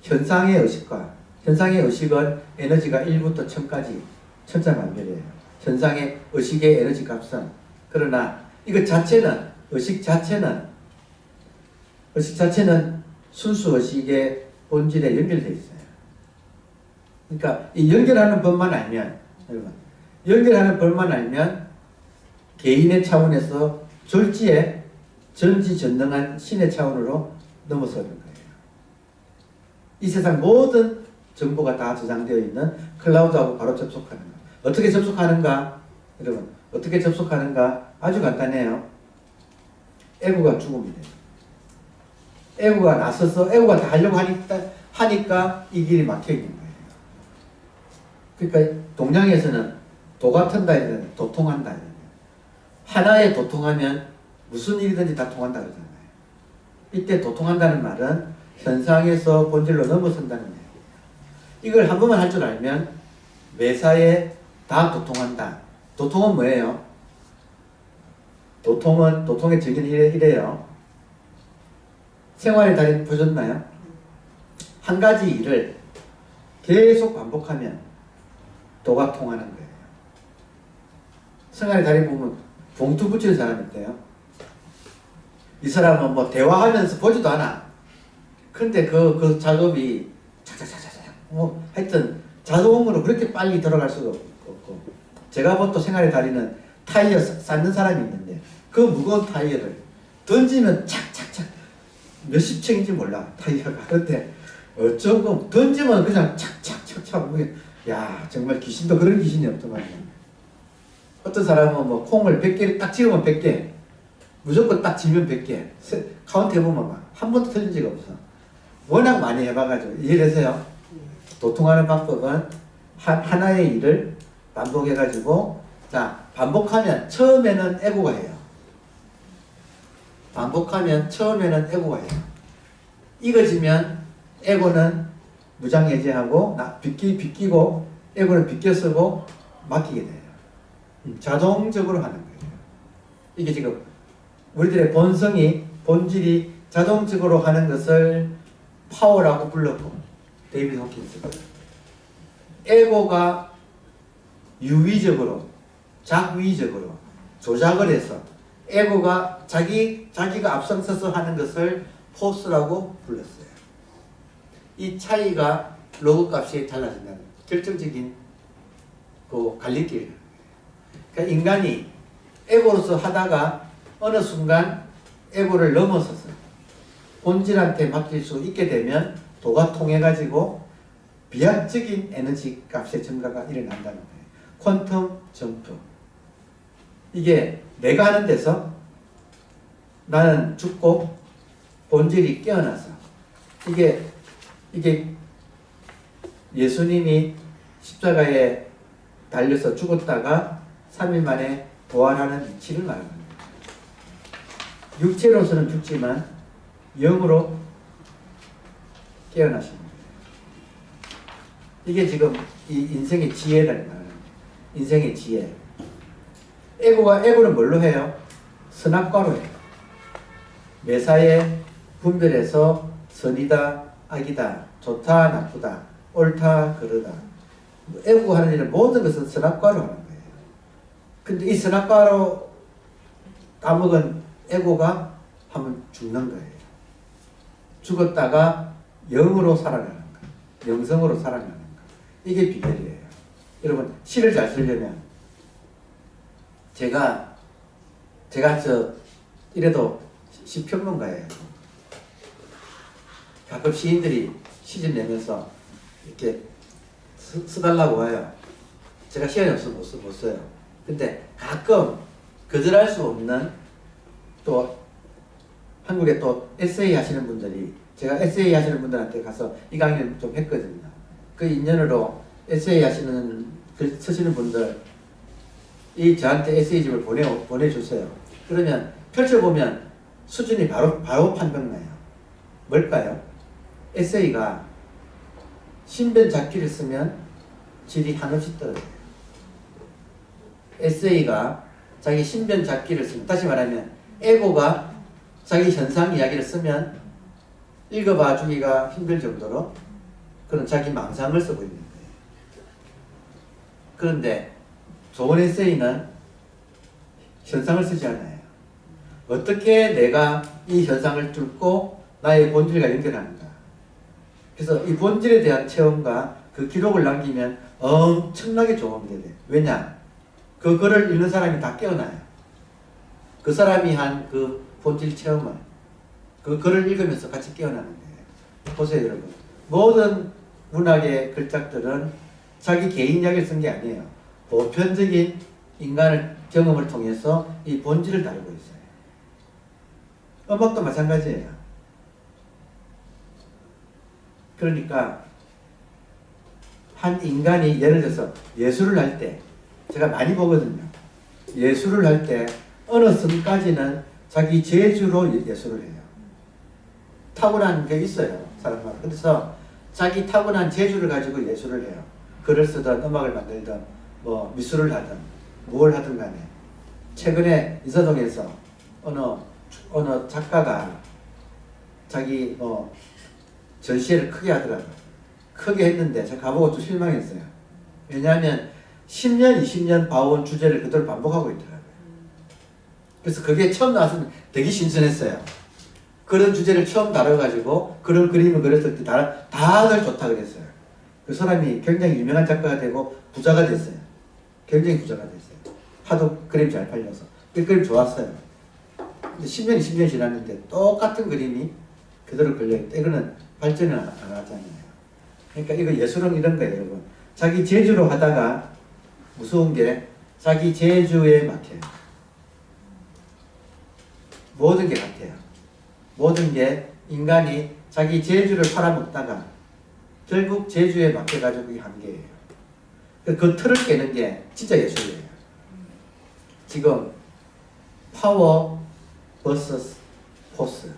현상의 의식은 에너지가 1부터 1000까지 천차만별이에요. 현상의 의식의 에너지 값은. 그러나 이것 자체는 의식 자체는 순수 의식의 본질에 연결되어 있어요. 그러니까 이 연결하는 법만 알면 여러분 연결하는 법만 알면 개인의 차원에서 졸지에 전지전능한 신의 차원으로 넘어서는 거예요. 이 세상 모든 정보가 다 저장되어 있는 클라우드하고 바로 접속하는 거예요. 어떻게 접속하는가? 여러분 어떻게 접속하는가? 아주 간단해요. 에고가 죽음이 돼요. 에고가 나서서 에고가 다 하려고 하니까 이 길이 막혀 있는 거예요. 그러니까 동양에서는 도가 튼다 이러잖아요. 도통한다 이러잖아요. 하나에 도통하면 무슨 일이든지 다 통한다 그러잖아요. 이때 도통한다는 말은 현상에서 본질로 넘어선다는 얘기예요. 이걸 한 번만 할 줄 알면 매사에 다 도통한다. 도통은 뭐예요? 도통의 적인 이래요. 생활의 달인 보셨나요? 한 가지 일을 계속 반복하면 도가 통하는 거예요. 생활의 달인 보면 봉투 붙이는 사람이 있대요. 이 사람은 뭐 대화하면서 보지도 않아. 근데 그 작업이 착착착착착 뭐 하여튼 자동으로 그렇게 빨리 들어갈 수가 없고, 제가 본 또 생활의 달인은 타이어 쌓는 사람이 있는데 그 무거운 타이어를 던지면 착착착 몇십 층인지 몰라 타이어가. 그런데 어쩌고 던지면 그냥 착착착착. 야 정말 귀신도 그런 귀신이 없더만요. 어떤 사람은 뭐 콩을 100개를 딱 집으면 100개, 무조건 딱 지면 100개, 카운트 해보면 막 한 번도 틀린 적이 없어. 워낙 많이 해봐가지고. 이해되세요? 도통하는 방법은 하나의 일을 반복해가지고, 자 반복하면 처음에는 애고가 해요. 반복하면 처음에는 애고가 해요. 익어지면 애고는 무장해제하고 비끼고 애고는 비껴 쓰고 맡기게 돼요. 자동적으로 하는 거예요. 이게 지금 우리들의 본질이 자동적으로 하는 것을 파워라고 불렀고, 데이비드 호킨스가 에고가 유의적으로 작위적으로 조작을 해서 에고가 자기가 앞장서서 하는 것을 포스라고 불렀어요. 이 차이가 로그 값이 달라진다는 결정적인 그 갈림길이에요. 그러니까 인간이 에고로서 하다가 어느 순간 에고를 넘어서서 본질한테 맡길 수 있게 되면 도가 통해가지고 비약적인 에너지 값의 증가가 일어난다는 거예요. 퀀텀 점프. 이게 내가 하는 데서 나는 죽고 본질이 깨어나서, 이게 예수님이 십자가에 달려서 죽었다가 3일 만에 부활하는 이치를 말하는 거예요. 육체로서는 죽지만 영으로 깨어나시는 거예요. 이게 지금 이 인생의 지혜라는 말이에요. 인생의 지혜. 에고는 뭘로 해요? 선악과로 해요. 매사에 분별해서 선이다, 악이다, 좋다, 나쁘다, 옳다, 그르다. 에고가 하는 일은 모든 것은 선악과로 하는 거예요. 근데 이 선악과로 까먹은 에고가 하면 죽는 거예요. 죽었다가 영으로 살아나는 거예요. 영성으로 살아나는 거예요. 이게 비결이에요. 여러분, 시를 잘 쓰려면 제가 이래도 시평론가예요. 가끔 시인들이 시집 내면서 이렇게 써달라고 와요. 제가 시간이 없어서 못 써요. 근데 가끔 거절할 수 없는, 또 한국에 또 에세이 하시는 분들이, 제가 에세이 하시는 분들한테 가서 이 강의를 좀 했거든요. 그 인연으로 에세이 쓰시는 분들 저한테 에세이집을 보내주세요. 그러면 펼쳐보면 수준이 바로 판명나요. 뭘까요? 에세이가 신변 잡기를 쓰면 질이 한없이 떨어져요. 에세이가 자기 신변 잡기를 쓰면, 다시 말하면 에고가 자기 현상 이야기를 쓰면 읽어봐 주기가 힘들 정도로 그런 자기 망상을 쓰고 있는 거예요. 그런데 좋은 에세이는 현상을 쓰지 않아요. 어떻게 내가 이 현상을 뚫고 나의 본질과 연결하는가. 그래서 이 본질에 대한 체험과 그 기록을 남기면 엄청나게 좋은 게 돼요. 왜냐? 그 글을 읽는 사람이 다 깨어나요. 그 사람이 한 그 본질 체험을 그 글을 읽으면서 같이 깨어나는 거예요. 보세요, 여러분. 모든 문학의 글작들은 자기 개인 이야기를 쓴 게 아니에요. 보편적인 인간의 경험을 통해서 이 본질을 다루고 있어요. 음악도 마찬가지예요. 그러니까 한 인간이 예를 들어서 예술을 할 때, 제가 많이 보거든요. 예술을 할 때 어느 선까지는 자기 재주로 예술을 해요. 타고난 게 있어요, 사람마다. 그래서 자기 타고난 재주를 가지고 예술을 해요. 글을 쓰든 음악을 만들든 뭐 미술을 하든 뭘 하든 간에. 최근에 인사동에서 어느 작가가 자기 전시회를 크게 하더라고요. 크게 했는데 제가 가보고 좀 실망했어요. 왜냐하면 10년, 20년 봐온 주제를 그대로 반복하고 있더라고요. 그래서 그게 처음 나왔으면 되게 신선했어요. 그런 주제를 처음 다뤄가지고 그런 그림을 그렸을 때 다들 좋다 그랬어요. 그 사람이 굉장히 유명한 작가가 되고 부자가 됐어요. 굉장히 부자가 됐어요. 하도 그림 잘 팔려서. 그 그림 좋았어요. 근데 10년, 20년 지났는데 똑같은 그림이 그대로 걸려있다. 이거는 발전을 안 하잖아요. 그러니까 이거 예술은 이런 거예요, 여러분. 자기 재주로 하다가 무서운 게 자기 재주에 막혀요. 모든 게 같아요. 모든 게 인간이 자기 재주를 팔아먹다가 결국 재주에 막혀가지고 그게 한계예요. 그 틀을 깨는 게 진짜 예술이에요. 지금 파워 vs 포스.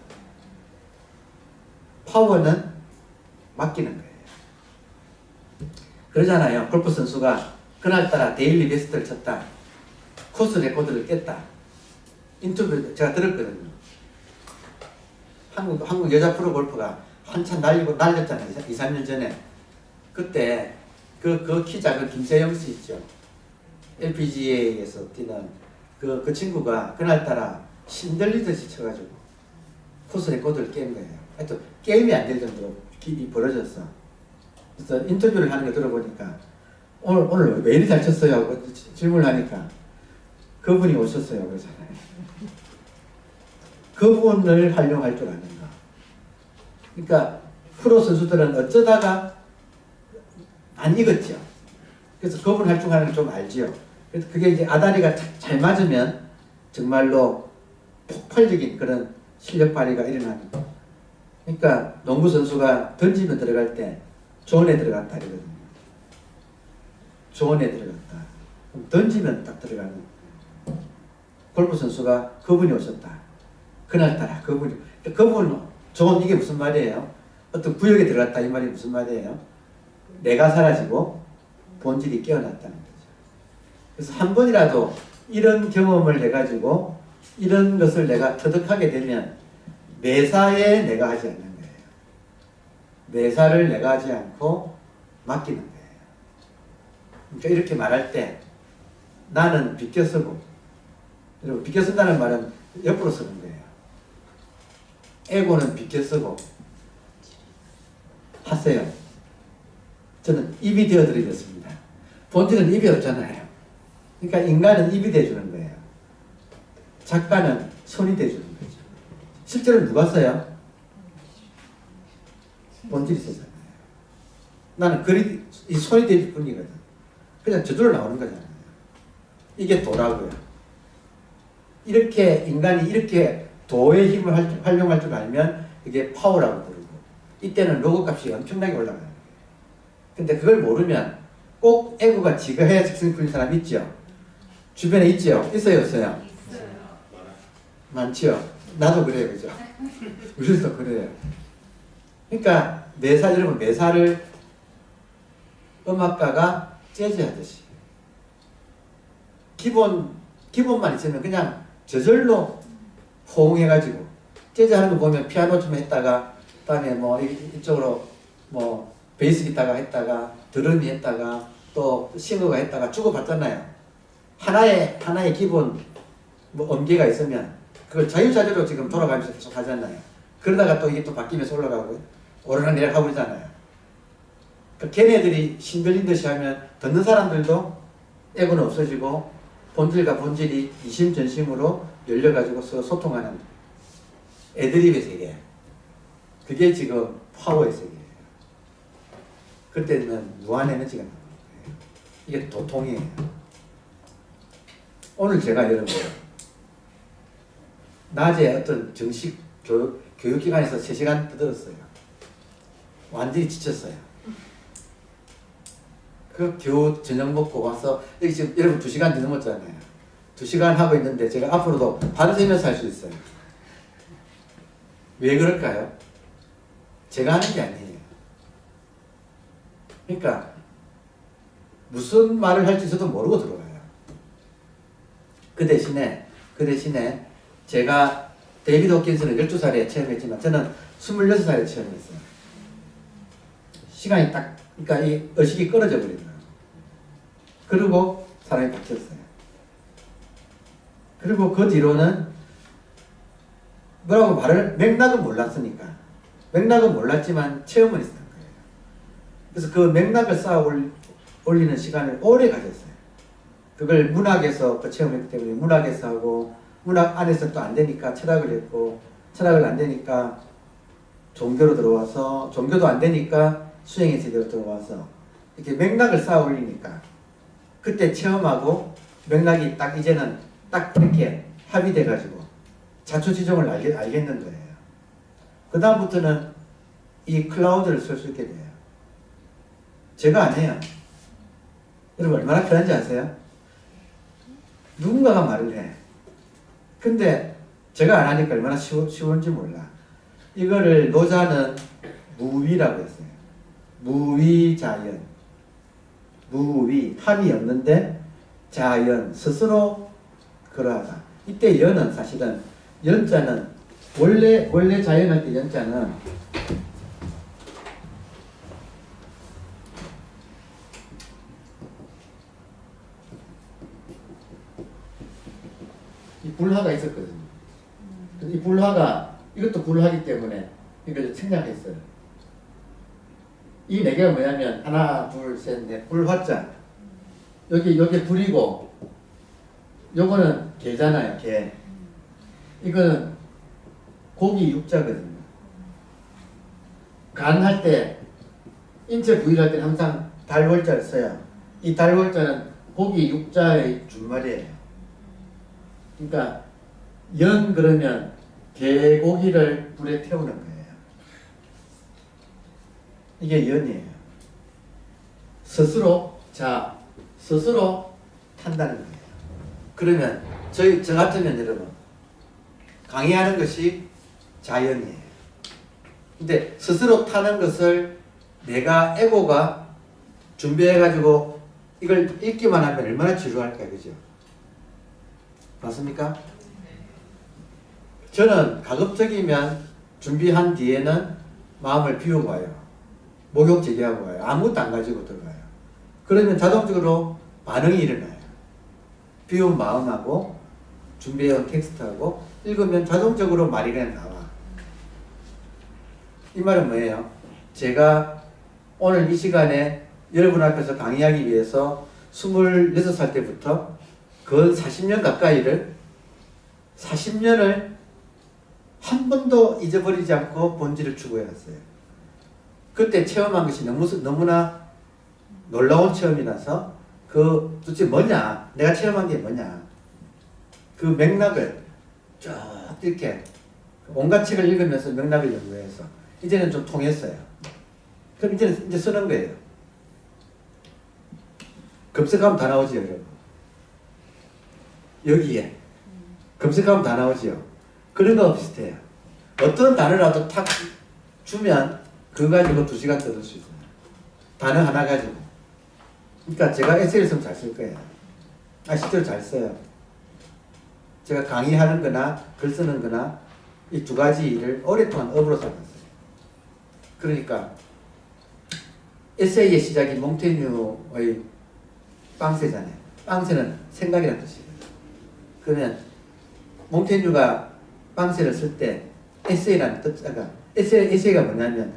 파워는 맡기는 거예요. 그러잖아요. 골프 선수가 그날따라 데일리 베스트를 쳤다. 코스 레코드를 깼다. 인터뷰 제가 들었거든요. 한국 여자 프로 골프가 한참 날렸잖아요. 2, 3년 전에. 그때 그 키 작은 김세영 씨 있죠. LPGA에서 뛰는 그 친구가 그날따라 신들리듯이 쳐가지고 코스 레코드를 깬 거예요. 하여튼 게임이 안 될 정도로 길이 벌어졌어. 그래서 인터뷰를 하는 거 들어보니까 오늘 왜 이리 잘 쳤어요? 하고 질문을 하니까 그분이 오셨어요. 그러잖아요. 그분을 활용할 줄 아는가. 그러니까 프로 선수들은 어쩌다가 안 익었죠. 그래서 그분 활동하는 걸 좀 알지요. 그래서 그게 이제 아다리가 잘 맞으면 정말로 폭발적인 그런 실력 발휘가 일어나는 거예요. 그러니까 농구 선수가 던지면 들어갈 때 존에 들어갔다 이거든요. 존에 들어갔다. 그럼 던지면 딱 들어가는 거예요. 골프 선수가 그분이 오셨다. 그날따라 그분 존 이게 무슨 말이에요? 어떤 구역에 들어갔다 이 말이 무슨 말이에요? 내가 사라지고 본질이 깨어났다는 거죠. 그래서 한 번이라도 이런 경험을 해가지고 이런 것을 내가 터득하게 되면 매사에 내가 하지 않는 거예요. 매사를 내가 하지 않고 맡기는 거예요. 그러니까 이렇게 말할 때 나는 비껴 쓰고, 여러분 비껴 쓴다는 말은 옆으로 쓰는 거예요. 에고는 비껴 쓰고 하세요. 저는 입이 되어드리겠습니다. 본질은 입이 없잖아요. 그러니까 인간은 입이 돼주는 거예요. 작가는 손이 돼주는 거죠. 실제로 누가 써요? 본질이 쓰잖아요. 나는 이 손이 돼줄 뿐이거든. 그냥 저절로 나오는 거잖아요. 이게 도라고요. 이렇게 인간이 이렇게 도의 힘을 활용할 줄 알면 이게 파워라고 부르고, 이때는 로그 값이 엄청나게 올라가는 거예요. 근데 그걸 모르면 꼭 에고가 지가 해야 직성이 풀린 사람 있죠? 주변에 있죠? 있어요, 없어요? 많지요? 나도 그래요, 그죠? 우리도 그래요. 그러니까 여러분 매사를 음악가가 재즈 하듯이 기본만 있으면 그냥 저절로 호응해가지고, 재즈 하는 거 보면 피아노 좀 했다가 그다음에 뭐 이쪽으로 뭐 베이스 기타가 했다가 드럼이 했다가 또 싱어가 했다가 주고받잖아요. 하나의 기본 뭐 음계가 있으면 그걸 자유자재로 지금 돌아가면서 계속 하잖아요. 그러다가 또 이게 또 바뀌면서 올라가고 오르락내리락 하고 있잖아요. 그러니까 걔네들이 신들린 듯이 하면 듣는 사람들도 에고는 없어지고 본질과 본질이 이심전심으로 열려가지고 서로 소통하는 애드립의 세계. 그게 지금 파워의 세계예요. 그때는 무한 에너지가 나오는 거예요. 이게 도통이에요. 오늘 제가 여러분 낮에 어떤 정식 교육기관에서 3시간 떠들었어요. 완전히 지쳤어요. 그 겨우 저녁 먹고 와서 여기 지금 여러분 2시간 넘었잖아요. 2시간 하고 있는데 제가 앞으로도 바로 세면서 할 수 있어요. 왜 그럴까요? 제가 하는 게 아니에요. 그러니까 무슨 말을 할지 저도 모르고 들어가요. 그 대신에 제가 데이비드 호킨스는 12살에 체험했지만 저는 26살에 체험했어요. 시간이 딱, 그러니까 이 의식이 끊어져 버린 거예요. 그리고 사람이 바뀌었어요. 그리고 그 뒤로는 뭐라고 말을 맥락은 몰랐으니까 맥락은 몰랐지만 체험은 있었던 거예요. 그래서 그 맥락을 쌓아 올리는 시간을 오래 가졌어요. 그걸 문학에서 그 체험했기 때문에 문학에서 하고 문학 안에서 또 안 되니까 철학을 했고 철학을 안 되니까 종교로 들어와서 종교도 안 되니까 수행의 세계로 들어와서 이렇게 맥락을 쌓아 올리니까 그때 체험하고 맥락이 딱 이제는 딱 이렇게 합의돼 가지고 자초지종을 알겠는 거예요. 그 다음부터는 이 클라우드를 쓸 수 있게 돼요. 제가 안 해요. 여러분 얼마나 편한지 아세요? 누군가가 말을 해. 근데 제가 안 하니까 얼마나 쉬운지 몰라. 이거를 노자는 무위라고 했어요. 무위자연. 무위, 함이 없는데 자연, 스스로 그러하다. 이때 연은 사실은 연자는 원래 자연할 때 연자는 이 불화가 있었거든요. 이 불화가 이것도 불화기 때문에 이걸 생략했어요. 이 네 개가 뭐냐면 하나, 둘, 셋, 넷 불화자. 여기 불이고 요거는 개잖아요. 개. 이거는 고기 육자거든요. 간할 때 인체 부위를 할 때는 항상 달월자를 써요. 이 달월자는 고기 육자의 준말이에요. 그러니까 연 그러면 개고기를 불에 태우는 거예요. 이게 연이에요. 스스로 탄다는 거예요. 그러면 저 같으면 여러분 강의하는 것이 자연이에요. 근데 스스로 타는 것을 내가 에고가 준비해가지고 이걸 읽기만 하면 얼마나 지루할까, 그죠? 맞습니까? 저는 가급적이면 준비한 뒤에는 마음을 비우고 와요. 목욕 제기하고 와요. 아무것도 안 가지고 들어가요. 그러면 자동적으로 반응이 일어나요. 비운 마음하고 준비해온 텍스트하고 읽으면 자동적으로 말이 그냥 나와. 이 말은 뭐예요? 제가 오늘 이 시간에 여러분 앞에서 강의하기 위해서 26살 때부터 그 40년 가까이를 40년을 한 번도 잊어버리지 않고 본질을 추구해왔어요. 그때 체험한 것이 너무나 놀라운 체험이라서 그 도대체 뭐냐? 내가 체험한 게 뭐냐? 그 맥락을 쭉 이렇게 온갖 책을 읽으면서 맥락을 연구해서 이제는 좀 통했어요. 그럼 이제 쓰는 거예요. 검색하면 다 나오지요, 여러분. 여기에 검색하면 다 나오지요. 그런 거 비슷해요. 어떤 단어라도 탁 주면 그거 가지고 2시간 떠들 수 있어요. 단어 하나 가지고. 그러니까 제가 에세이를 쓰면 잘 쓸 거예요. 실제로 잘 써요. 제가 강의하는 거나 글 쓰는 거나 이 두 가지 일을 오랫동안 업으로 살았어요. 그러니까 에세이의 시작이 몽테뉴의 빵세잖아요. 빵세는 생각이라는 뜻이거든요. 그러면 몽테뉴가 빵세를 쓸 때 에세이라는 뜻자가 에세이가 뭐냐면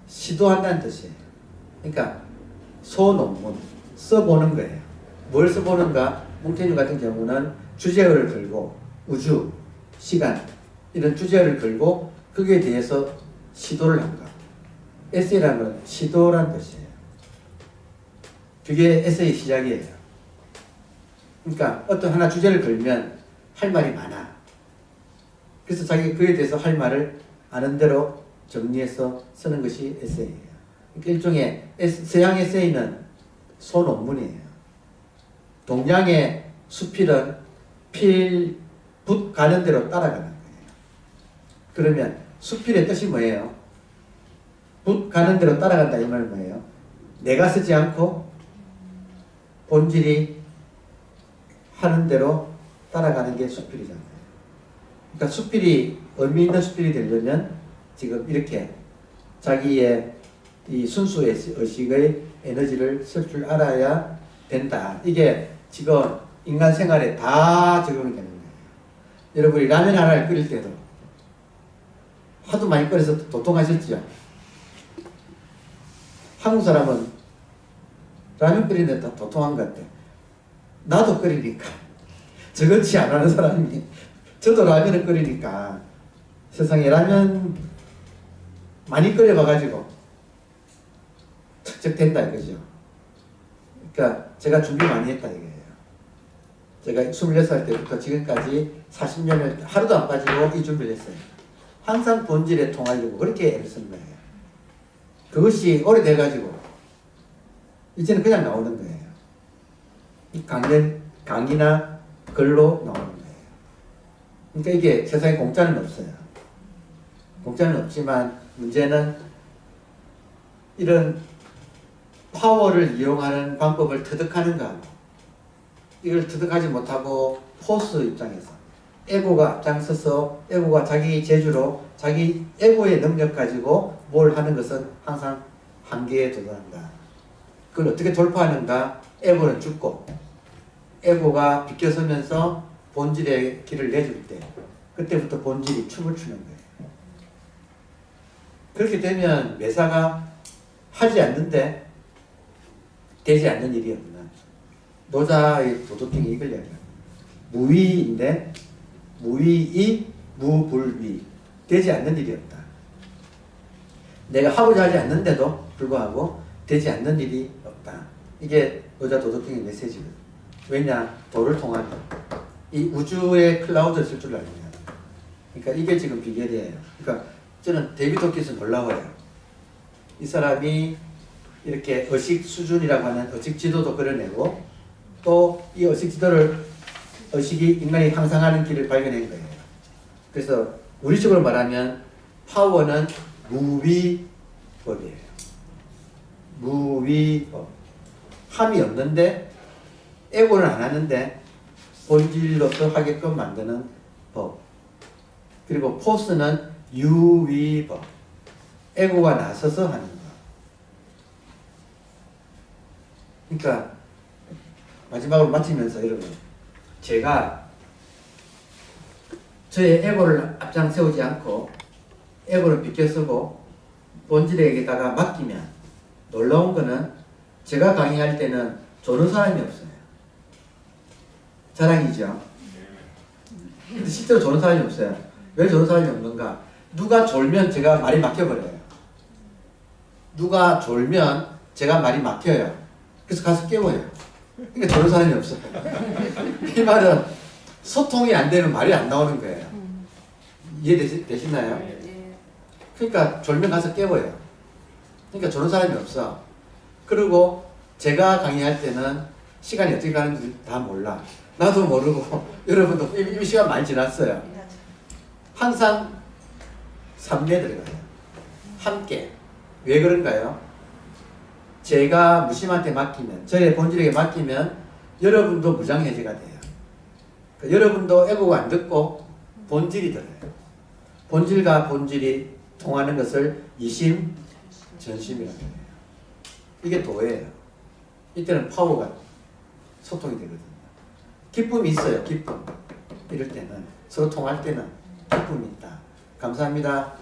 시도한다는 뜻이에요. 그러니까 소논문 써보는 거예요. 뭘 써보는가? 몽테뉴 같은 경우는 주제어를 걸고 우주, 시간 이런 주제어를 걸고 거기에 대해서 시도를 한 거. 에세이라는 건 시도라는 뜻이에요. 그게 에세이 시작이에요. 그러니까 어떤 하나 주제를 걸면 할 말이 많아. 그래서 자기 그에 대해서 할 말을 아는 대로 정리해서 쓰는 것이 에세이예요. 그러니까 일종의 서양 에세이는 소논문이에요. 동양의 수필은 붓 가는 대로 따라가는 거예요. 그러면 수필의 뜻이 뭐예요? 붓 가는 대로 따라간다 이 말은 뭐예요? 내가 쓰지 않고 본질이 하는 대로 따라가는 게 수필이잖아요. 그러니까 수필이 의미 있는 수필이 되려면 지금 이렇게 자기의 이 순수 의식의 에너지를 쓸 줄 알아야 된다. 이게 지금 인간 생활에 다 적용이 되는 거예요. 여러분이 라면 하나를 끓일 때도 하도 많이 끓여서 도통하셨죠? 한국 사람은 라면 끓이는데 다 도통한 것 같아. 나도 끓이니까. 저것이 안 하는 사람이 저도 라면을 끓이니까 세상에 라면 많이 끓여봐가지고 척척 된다 이거죠. 그러니까 제가 준비 많이 했다 이거예요. 제가 26살 때부터 지금까지 40년을 하루도 안 빠지고 이 준비를 했어요. 항상 본질에 통하려고 그렇게 애를 쓴 거예요. 그것이 오래돼가지고 이제는 그냥 나오는 거예요. 강의나 글로 나오는 거예요. 그러니까 이게 세상에 공짜는 없어요. 공짜는 없지만 문제는 이런 파워를 이용하는 방법을 터득하는가 하고 이걸 터득하지 못하고 포스 입장에서 에고가 앞장서서 에고가 자기 재주로 자기 에고의 능력 가지고 뭘 하는 것은 항상 한계에 도달한다. 그걸 어떻게 돌파하는가? 에고는 죽고 에고가 비껴서면서 본질의 길을 내줄 때 그때부터 본질이 춤을 추는 거예요. 그렇게 되면 매사가 하지 않는데 되지 않는 일이 없나. 노자의 도덕경이 이걸 이야기합니다. 무위인데 무위이 무불위 되지 않는 일이 없다. 내가 하고자 하지 않는데도 불구하고 되지 않는 일이 없다. 이게 노자 도덕경의 메시지거든. 왜냐? 도를 통하면 이 우주의 클라우드를 쓸 줄 알면 그러니까 이게 지금 비결이에요. 그러니까 저는 데이비드 호킨스 놀라워요. 이 사람이 이렇게 의식 수준이라고 하는 의식 지도도 그려내고 또 이 의식 지도를 의식이 인간이 향상하는 길을 발견한 거예요. 그래서 우리식으로 말하면 파워는 무위법이에요. 무위법. 함이 없는데 에고는 안 하는데 본질로서 하게끔 만드는 법. 그리고 포스는 유위법. 에고가 나서서 하는 것. 그러니까 마지막으로 마치면서 여러분 제가 저의 에고를 앞장 세우지 않고 에고를 비껴쓰고 본질에게다가 맡기면 놀라운 거는 제가 강의할 때는 조는 사람이 없어요. 자랑이죠. 근데 실제로 조는 사람이 없어요. 왜 조는 사람이 없는가? 누가 졸면 제가 말이 막혀버려요. 누가 졸면 제가 말이 막혀요. 그래서 가서 깨워요. 그러니까 조는 사람이 없어요. 이 말은 소통이 안 되면 말이 안 나오는 거예요. 이해되시나요? 그러니까 졸면 가서 깨워요. 그러니까 조는 사람이 없어. 그리고 제가 강의할 때는 시간이 어떻게 가는지 다 몰라. 나도 모르고 여러분도 이미 시간 많이 지났어요. 항상 3매 들어가요. 함께. 왜 그런가요? 제가 무심한테 맡기면, 저의 본질에게 맡기면 여러분도 무장해제가 돼요. 그러니까 여러분도 에고가 안 듣고 본질이 들어요. 본질과 본질이 통하는 것을 이심전심이라고 해요. 이게 도예요. 이때는 파워가 소통이 되거든요. 기쁨이 있어요. 기쁨. 이럴 때는 서로 통할 때는 기쁨이 있다. 감사합니다.